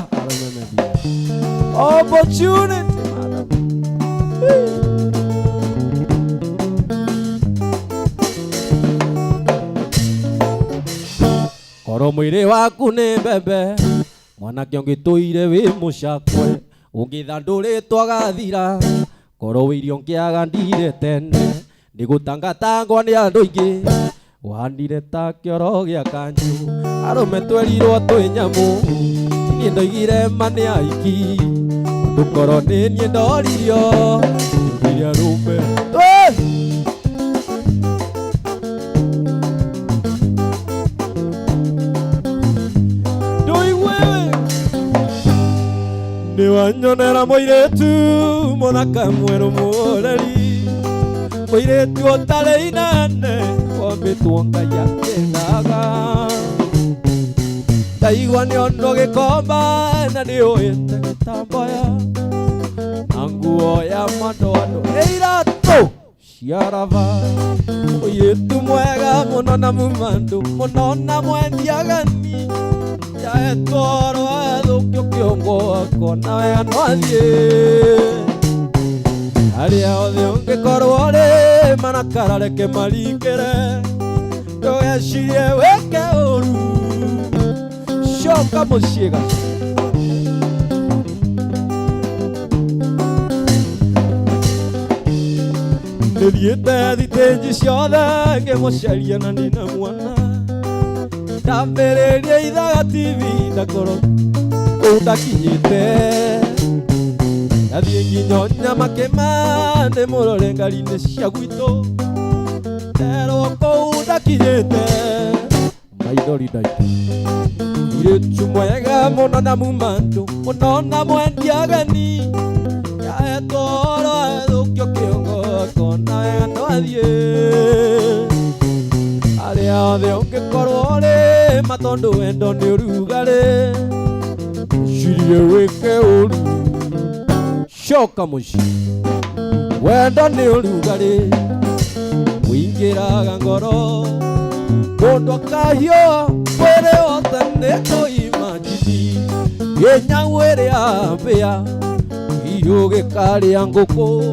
opportunity koro mwĩrĩ waku nĩ mbembe mwanake ũngĩtũire wĩ mũcakwe ũngĩthandũrĩtwo gathira koro wĩirio ngĩagandire tene nĩgũtangatangwo nĩ andũ aingĩ wahandire ta kĩoro gĩa kanjũ arũme twerirwo twĩ nyamũ niĩ ndoigire ma nĩ aiki ndũkorwo nĩ niĩ ndoririo iria arũme ndũigwe nĩ wanyonera mũirĩtu mũthaka mwerũ mũreri mũirĩtu ũtarĩ inene wambĩtwo Ngai akĩendaga ndaigua nĩondo gĩkomba na nĩũĩte gĩtambaya na nguo ya madondo iratũ cia raba mũirĩtu mwega mũno na mũmandu mũno na mwendiagani jaetwo rwathũkio kĩongo akona wega no athiĩ harĩa othe ũngĩkorwo rĩ marakara reke maringĩre ndũgecirie wĩke ũru coka mũciĩ gacu nĩthiĩte thitĩnji ciothe ngĩmũcaria na nina mwana ndambĩrĩria ithaga TV ndakorwo kũu ndakinyĩte ngathiĩ nginya Nyamakema ndĩmũrore ngari-inĩ cia gwitũ nderwo kũu ndakinyĩte maithori ndaitu iritu mwega muno na mumandu muno na mwendia ageni yaetoro athukio kiongo kona wega twathie aria othe ungikorwo ri matondu wendo ni urugari cirie wike uru coka muci wendo ni urugari wingiraga ngoro mundu akahio mwiri wothe ni kuimajini nginya iria mbia irio gikaria nguku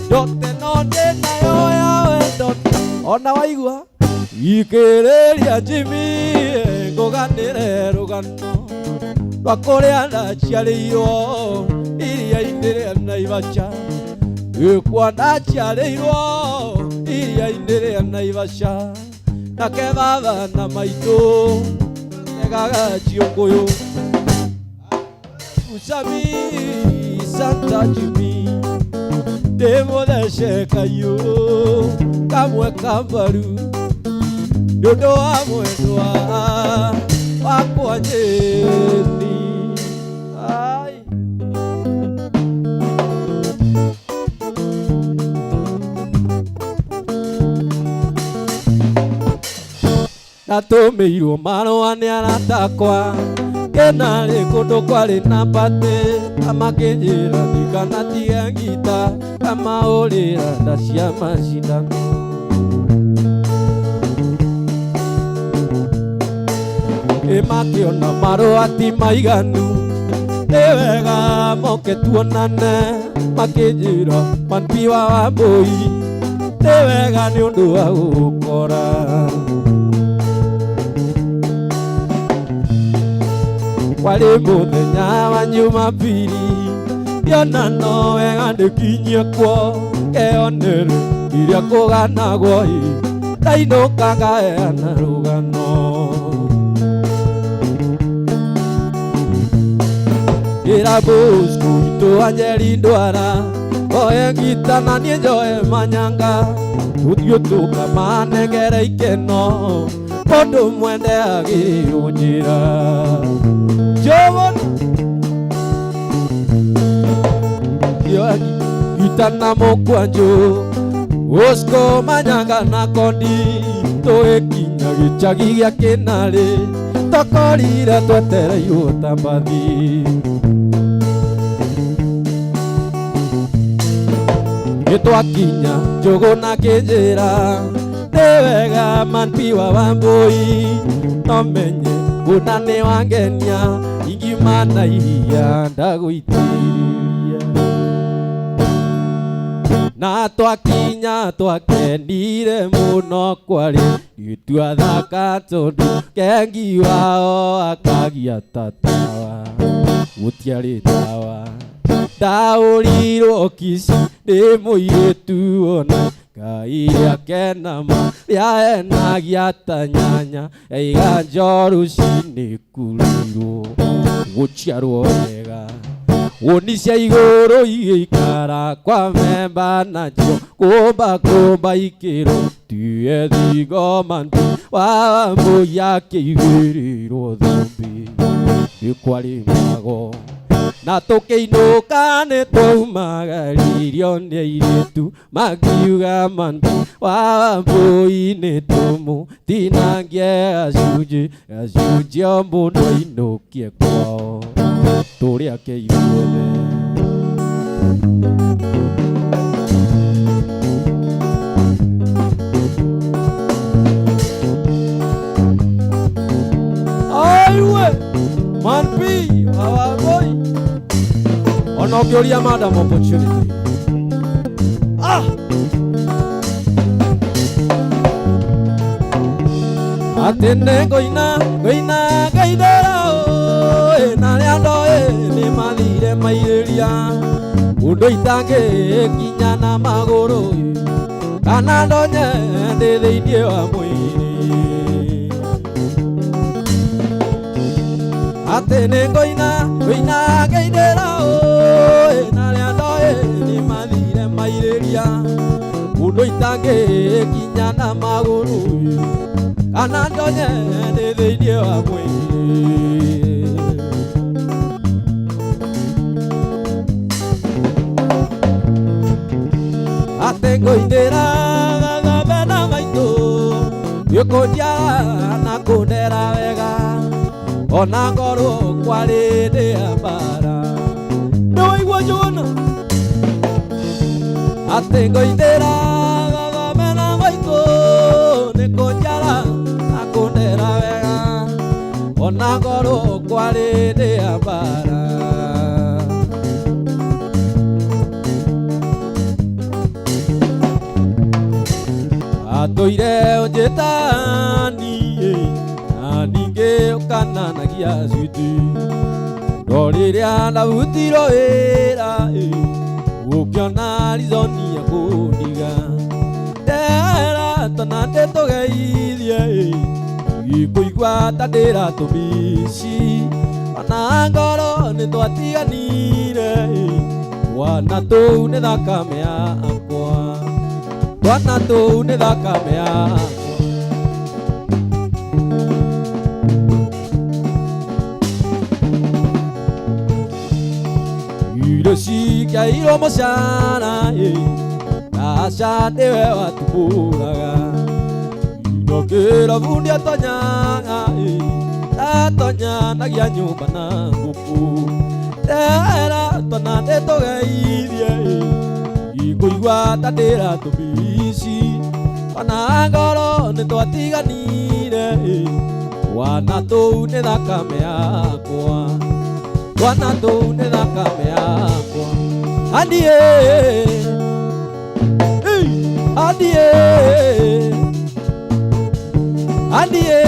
ndote no ndi nayo ya wendo ona waigua ikiriria Jimmy nguganire rugano rwa kuria ndaciarĩirwo iria-inĩ rĩa Naivasha gĩkwa ndaciarĩirwo iria-inĩ rĩa Naivasha nake baba na maitũ negaga ciũngũyũ Usami Santa Jimmy ndĩmũthece kaiũ kamwe kambaru nĩũndũ wa mwendwa wakwa Njĩni. Natũmĩirwo marũa nĩ arata akwa kenarĩ kũndũ kwarĩ na mbate amakĩnjĩra ndikanatige ngita kamahũrĩra nda cia macindano makĩona marũa ti maiganu nĩ wega moke tuonane makĩnjĩra Manpi wa Wambũi nĩ wega nĩ ũndũ wa gũgũkora warĩ mũthenya wa Jumapili ndiona no wega ndĩkinyie kuo keonere iria kũganagwo ndainũka ngaheana rũgano ira Bosco witũ wa Njeri Ndwara oye ngita na niĩ njoe manyanga tũthiĩ tũkamanengere ikeno mũndũ mwende agĩrĩirwo njĩra ngita na mũkwanjũ Bosco manyanga na kondi tũgĩkinya gĩcagi gĩa Kĩnarĩ tũkorire twetereirwo ta mbathi nĩtwakinya Njũgũna akĩnjĩra nĩ wega Manpi wa Wambũi no menye ngũna nĩ wangenia ingima na iria ndagũitĩrĩria na twakinya twakenire mũno kwarĩ gĩtua thaka tondũ kengi wao akagia ta tawa gũtiarĩ tawa ndaũrirwo kici nĩ mũirĩtu ona Ngai akena rĩaenagia ta nyanya eiga njoru cinĩkurirwo gũciarwo wega woni cia igũrũ igĩikara kwa memba nacio kũmba ikĩro tuye thigo Manpi wa Wambũi akĩigĩrĩrwo thũmbĩ gĩkwarĩ mago na tũkĩinũka nĩ twaumagaririo nĩ airĩtu makiuga Manpi wa Wambũi nĩ tũmũtinangie gacunjĩ o mũndũ ainũkie kwao tũrĩake ithuothe aiwe Manpi wa Wambũi ona ũngĩũria madam opportunity atĩ nĩ ngũina ngaithera na arĩa ndoĩ nĩ mathire mairĩria ũndũ itangĩkinya na magũrũ kana ndonye ndĩ thĩinĩ wa mwĩrĩ atĩ nĩ ngũina ngaithera na arĩa ndoĩ nĩ mathire mairĩria ũndũ itangĩkinya na magũrũ kana ndonye ndĩ thĩinĩ wa mwĩrĩ. Atĩ ngũinĩra gathambe na maitũ gĩkũnjiara na kũndera wega ona ngorwo kwarĩ ndĩ a mbara. Nĩwaigua Njũgũna? Atĩ ngũinĩra gathambe na maitũ nĩkũnjiara na kũndera wega ona ngorwo kwarĩ ndĩ a mbara. Atũire ũnjĩtani na ningĩ ũkananagia citi, no rĩrĩa ndarutirwo wĩra gũkĩona rizoni ya kũndiga. Ndera twana ndĩtũgeithie gĩkũigua ta ndĩratũmici, ona ngoro nĩtwatiganire twana tũu nĩ thakame yakwa, twana tũu nĩ thakame yakwa. Irio cikĩairwo mũcara aca nĩwe watumbũraga, ndokĩra bundi atonyaga atonyanagia nyũmba na ngũkũ. Ndera twana ndĩtũgeithie gĩkũigua ta ndĩratũmici, ona ngoro nĩtwatiganire twana tũu nĩ thakame yakwa, twana tũu nĩ thakame yakwa. Andie andie andie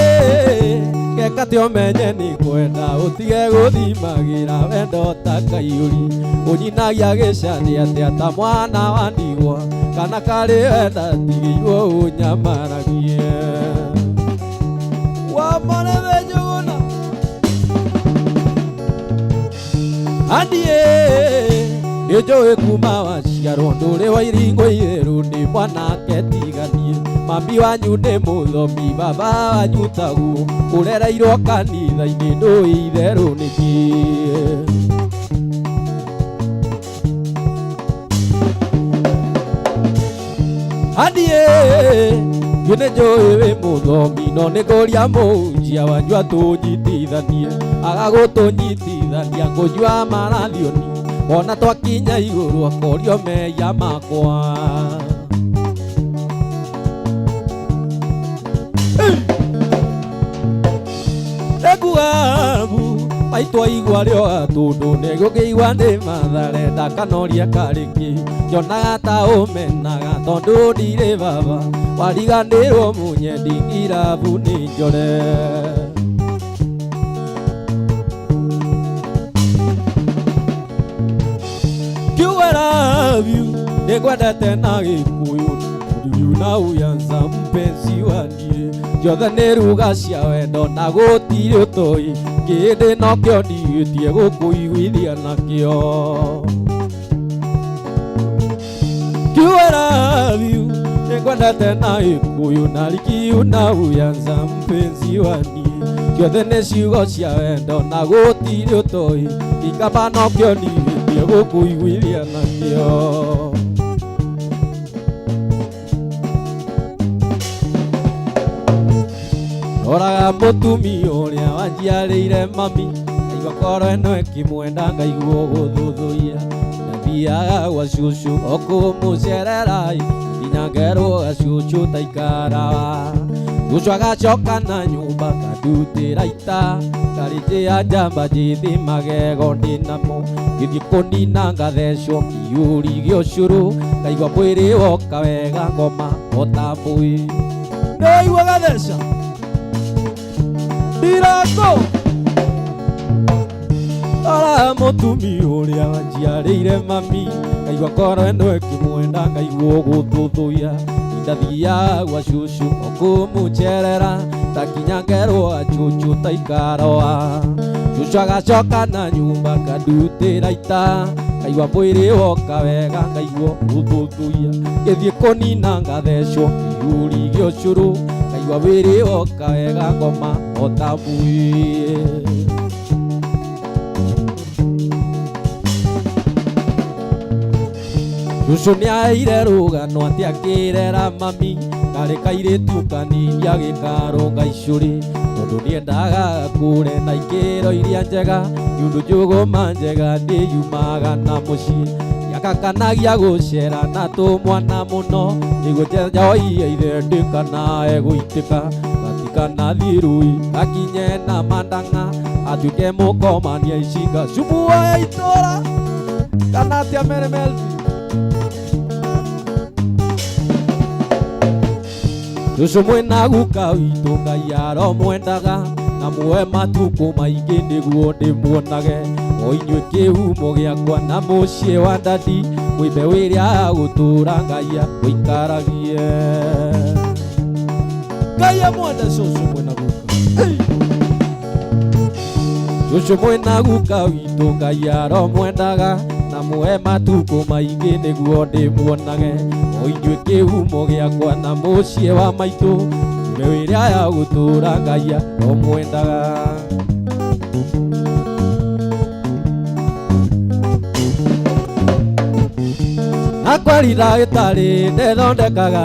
geka te ũmenye nĩ kwenda ũtige gũthimagĩra wendo ta kaiyũri, ũnyinagia gĩcani atĩa ta mwana wa ndigwa, kana karĩ wenda tigĩirwo ũnyamaragie. Wamarebe Njũgũna? Andie nĩnjũĩ kuma waciarwo ndũrĩ wa iringo itherũ, nĩ mwanake tiganie. Mami wanyu nĩ mũthomi, baba wanyu taguo, ũrereirwo kanitha-inĩ ndũĩ itherũ nĩkĩ. Andie niĩ nĩnjũĩ wĩ mũthomi, no nĩngũria mũnjia wanyu atũnyitithanie, agagũtũnyitithania ngũnyua marathioni, ona twakinya igũrũ akorio meya makwa. Ekugabu maitwa igwa rĩoga tũndũ negũkĩigua ndĩ mathare, ndakanoria karĩkĩ nyonaga ta ũmenaga tondũ ndirĩ baba, wariganĩrwo mũnyendi ngirabu nĩ njore. Kiuga love you nĩngwendete na Gĩkũyũ, you na uyanza mpenzi waniĩ, ciothe nĩ ruga cia wendo na gũtirĩ ũtoĩ, kĩndĩ nokĩo ndigĩtie gũkũiguithia nakĩo. Kiuga love you nĩngwendete na Gĩkũyũ, na likiu na uyanza mpenzi waniĩ, ciothe nĩ ciugo cia wendo na gũtirĩ ũtoĩ, ikamba nokĩo ndigĩtie gũkũiguithia nakĩo. Roraga mũtumia ũrĩa wanjiarĩire mami, ngaigua koro ĩno ĩkĩmwenda ngaigua gũthũthũia, ndathiaga gwa cũcũ o kũmũcerera, nginya ngerwo gacũcũ taikaraga. Cũcũ agacoka na nyũmba ngandutĩra ita, ngarĩnjĩa njamba njĩthĩ magego ndĩ namo, ngĩthiĩ kũnina ngathecwo kĩiyũri gĩa ũcũrũ, ngaigua mwĩrĩ woka wega ngoma o ta mbũĩ. Nĩwaigua gatheca Dirako? Ara mũtumia ũrĩa wanjiarĩire mami, ngaigua koro ĩno ĩkĩmwenda ngaigua gũthũthũia, ndathiaga gwa cũcũ o kũmũcerera, ndakinya ngerwo cũcũ taikaroa. Cũcũ agacoka na nyũmba ngandutĩra ita, ngaigua mwĩrĩ woka wega ngaigua gũthũthũia, ngĩthiĩ kũnina ngathecwo kĩiyũri gĩa ũcũrũ, ngaigua wĩrĩ woka wega ngoma o ta mbui. Cũcũ nĩaheire rũgano atĩ akĩrera mami karĩ kairĩtu kanini agĩkarũnga icũrĩ, tondũ nĩendaga kũre na ikĩro iria njega, nĩũndũ njũgũma njega nĩyumaga na mũciĩ. Gakanagia gũcera na tũmwana mũno, nĩguo njoia ithe ndĩkanae gũitĩka, gatikanathi rũĩ gakinye na mandang'a, atuĩke mũkomania icinga cubu ya itũra kana atĩa Mary Melvin. Cũcũ mwĩna guka witũ Ngai aromwendaga, na muoe matukũ maingĩ nĩguo ndĩmuonage, o inyuĩ kĩhumo gĩakwa na mũciĩ wa ndati, mwĩmbe wĩrĩa gũtũra Ngai agũikaragie. Ngai amwende cũcũ mwĩna guka. Cũcũ mwĩna guka witũ Ngai aromwendaga, na muoe matukũ maingĩ nĩguo ndĩmuonage, o inyuĩ kĩhumo gĩakwa na mũciĩ wa maitũ, mwĩmbe wĩrĩa gũtũra Ngai aromwendaga. Akwari ndagĩtarĩ ndethondekaga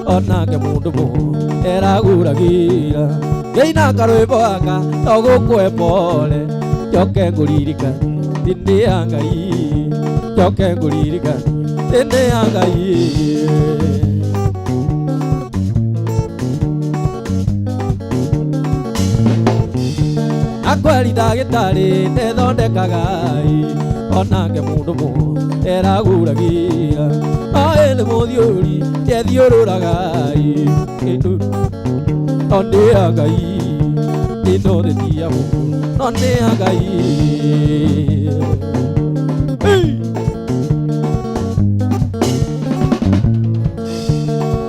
onake mũndũ mũhũ eraguragira, ngĩina karwĩmbo gaka to gũkwe pole, njoke ngũririkane ndĩ ya Ngai, njoke ngũririkane ndĩ ya Ngai. Akwari ndagĩtarĩ ndethondekaga onake mũndũ mũhũ eraguragira, no ĩnĩ mũthiũri ethiũrũraga no nĩ ya Ngai, ĩno thĩ ya mũndũ no nĩ ya Ngai.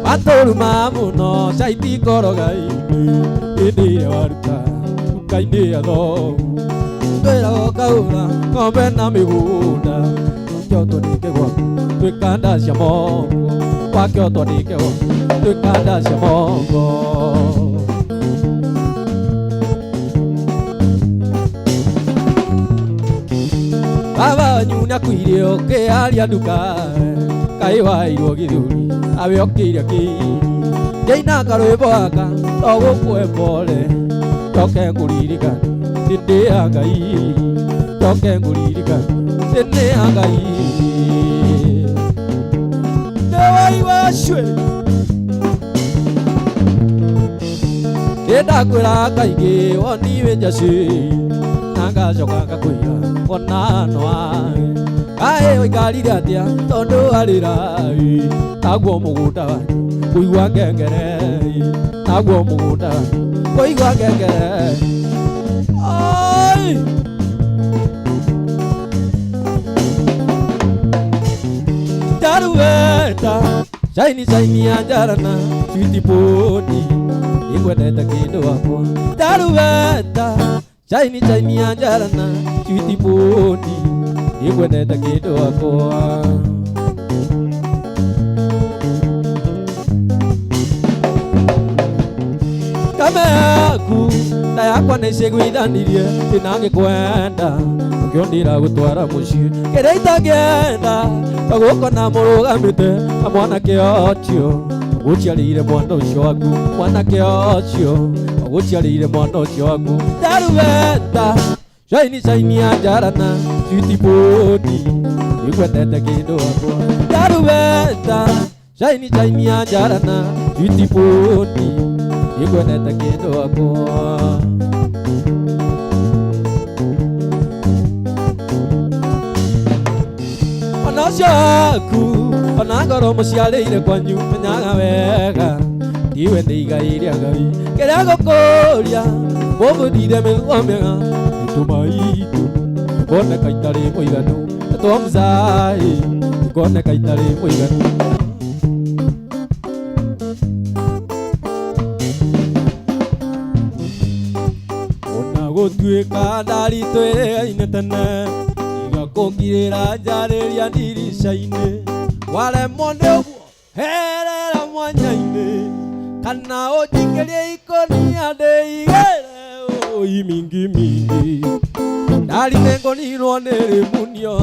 Watũruma mũno caiti ngoroga-inĩ, hĩndĩ ĩrĩa waruta nduka-inĩ ya thogu, ngwĩragwo kaura ng'ombe na mĩgũnda, wakĩotwo nĩ kĩgwaku twĩkanda cia mongo, wakĩotwo nĩ kĩgwaku twĩkanda cia mongo. Baba wanyu nĩakuire ũkĩaria nduka, Ngai wairwo gĩthũri awe okĩire kĩini, ngĩina karwĩmbo gaka to gũkwe pole, njoke ngũririkane ndĩ ya Ngai, njoke ngũririkane ndĩ ya Ngai. Nĩwaigua cwe ndakwĩra kaingĩ woni wĩ njacĩ, na ngacoka ngakwĩra ona no aĩ, kaĩ ũikarire atĩa tondũ arĩra, naguo mũgũnda wanyu kũigua ngengere, naguo mũgũnda wanyu kũigua ngengere. Njaruweta caini caini ya njarana switi poni, nĩngwendete kĩndũ wakwa. Njaruweta caini caini ya njarana switi poni, nĩngwendete kĩndũ wakwa. Kame yaku na yakwa nĩcigũithanirie, na ngĩkwenda ũkĩondĩra gũtwara mũciĩ, kĩrĩa itangĩenda to gũkona mũrũgamĩte na mwanake ũcio ũgũciarĩire mwana ũcio waku, mwanake ũcio ũgũciarĩire mwana ũcio waku. Njaruweta caini caini ya njarana switi poni, nĩngwendete kĩndũ wakwa. Njaruweta caini caini ya njarana switi poni, nĩngwendete kĩndũ wakwa. Ona ũcio waku ona ngoro mũciarĩire kwanyu menyaga wega, tiwe nĩ igai rĩa Ngai, kĩrĩa ngũkũria mũmũthire mĩguo mĩega, nĩtũmaitũ tukoneka itarĩ mũiganu, twamũcai tukoneka itarĩ mũiganu. Ona gũtuĩka ndaritũĩrĩine tene, igakũngirĩra njarĩria ndirica-inĩ, waremwo nĩ ũguo herera mwanya-inĩ, kana ujingerie ikonia ndeigere oi mingi mingi ndari nengo nirwo nirimunio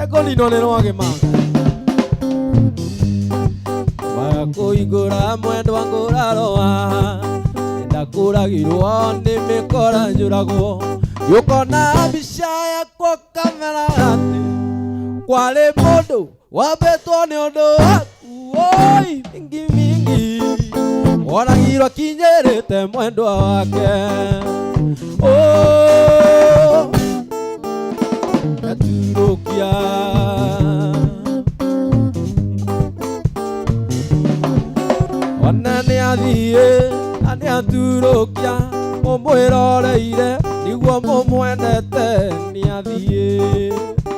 ego nino nirwage manga wakuigura mwendwa nguraroa ndakuragirwo nĩ mĩkora njũragwo yũkona mbica yakwo kamera atĩ kwarĩ mũndũ wambĩtwo nĩ ũndũ waku oi mingi mingi oragirwo kinyĩrĩte mwendwa wake gaturũkia ona nĩ athiĩ na nĩ aturũkia mũmwĩroreire nĩguo mũmwendete nĩ athiĩ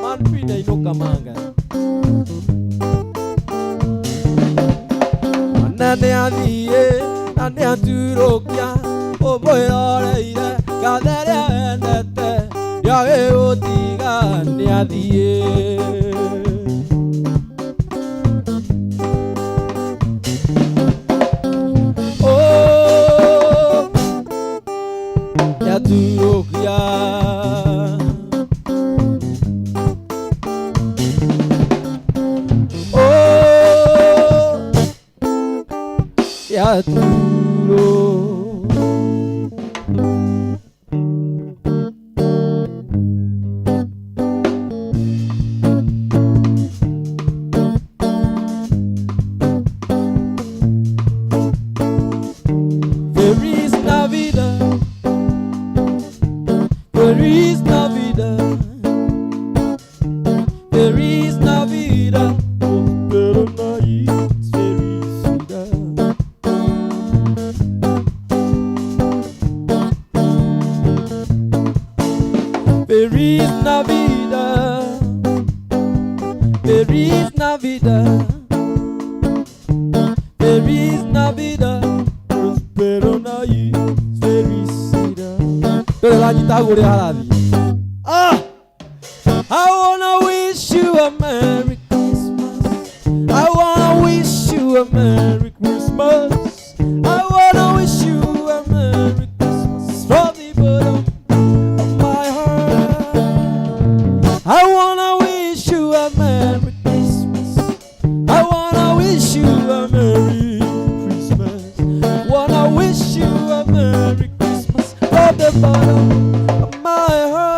manpina inũka manga ona nĩ athiĩ na nĩ aturũkia mũmwĩroreire gathe rĩa wendete ndĩagĩgũtiga nĩ athiĩ Yaturokia Yaturo Feliz Navidad Feliz Navidad, Feliz Navidad, prospero país, felicidad. Feliz Navidad, Feliz Navidad, Feliz Navidad, prospero país, felicidad. Pero la guitarra haradi. I wanna wish you a Merry Christmas. I wanna wish you a Merry Christmas. I wanna wish you a Merry Christmas from the bottom of my heart. I wanna wish you a Merry Christmas. I wanna wish you a Merry Christmas. Wanna wish you a Merry Christmas from the bottom of my heart.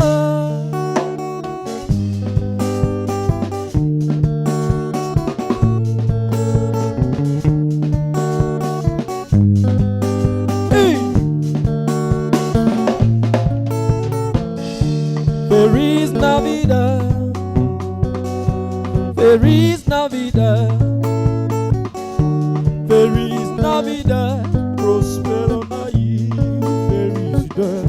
Feliz Navidad, Feliz Navidad, Feliz Navidad, prospero país, felicidad.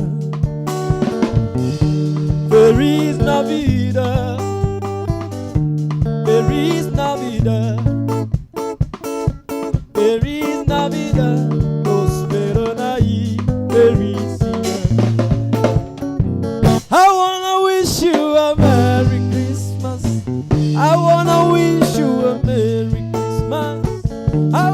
Feliz Navidad, Feliz Navidad, Feliz Navidad, prospero país, felicidad. I wanna wish you a Merry Christmas. I wanna wish you a Merry Christmas. I